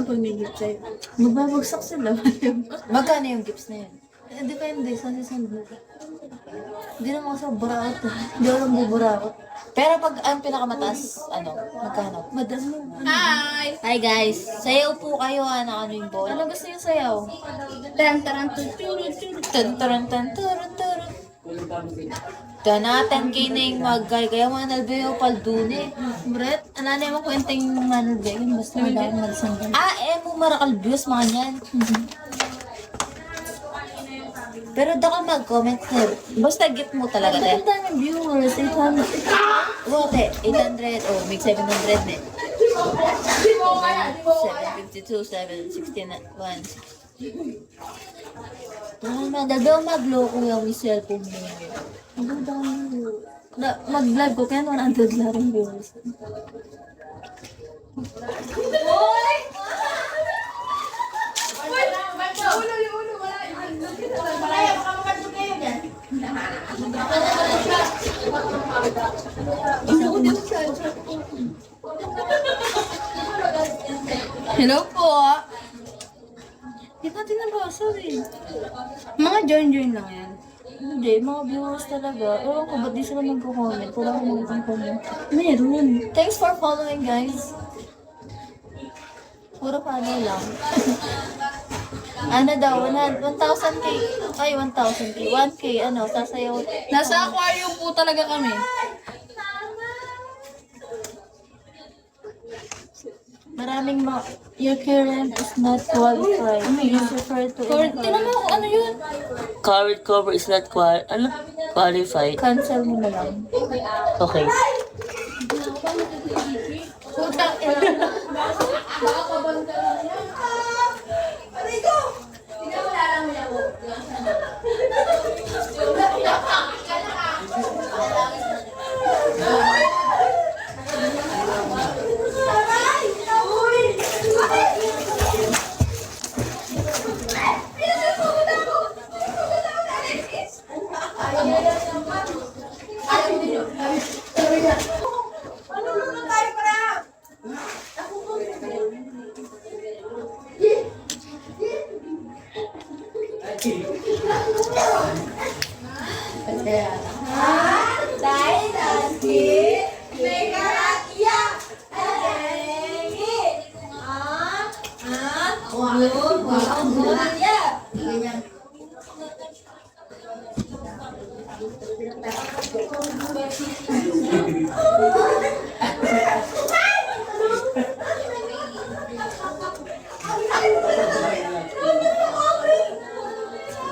pag may gift sa'yo. Magbabagsak sila. Magkano yung gifts na yun? Depende sa season mo. Hindi naman ako sa buraot. Hindi ako lang buburaot. Pero pag ang pinakamataas, magkano? Madami. Hi guys! Sayaw po kayo, ano yung ball? Ano gusto niyo sayaw? Tan, taran, tan, turun, turun. Ganatan kining maggaya mo nalbeyo paldune. Brett, ano mo kwenteng manalbe? Yun, basta madami magsanggan. Mo marakal views mga yan. Pero ka mag-comment na. Basta gift mo talaga, te. Ang daming viewers, 800. Rote, 800. Oh, may 700 na. 752, 761. Dalawa magloko yung cellphone mo. Ang dami. Mag-live ko, kaya 100 na rin viewers. Hello po. Hindi natin nabasa eh. Mga join lang yan. Hindi, mga viewers talaga. Ewan ko, ba't di sila nagko-comment? Wala akong mga comment. Meron. Thanks for following, guys. Puro paano lang. Ano daw, 1,000k. Ay, 1,000k. 1k, sasayaw. Nasa aquarium po talaga kami. Maraming your current is not qualified. Please refer to Tinan mo kung ano yun. Current cover is not qualified. Cancel mo na lang. Okay. Putang ina.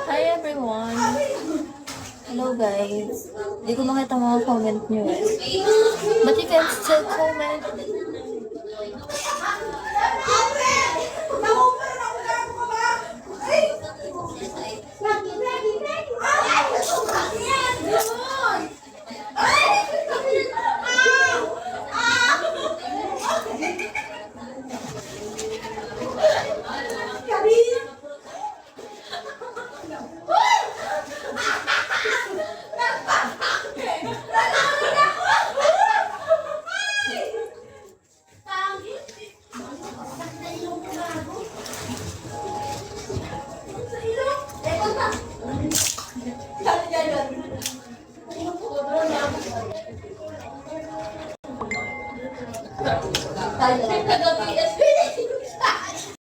Hi everyone! Hello guys! Hindi ko makita mga comment nyo eh. But you can still comment.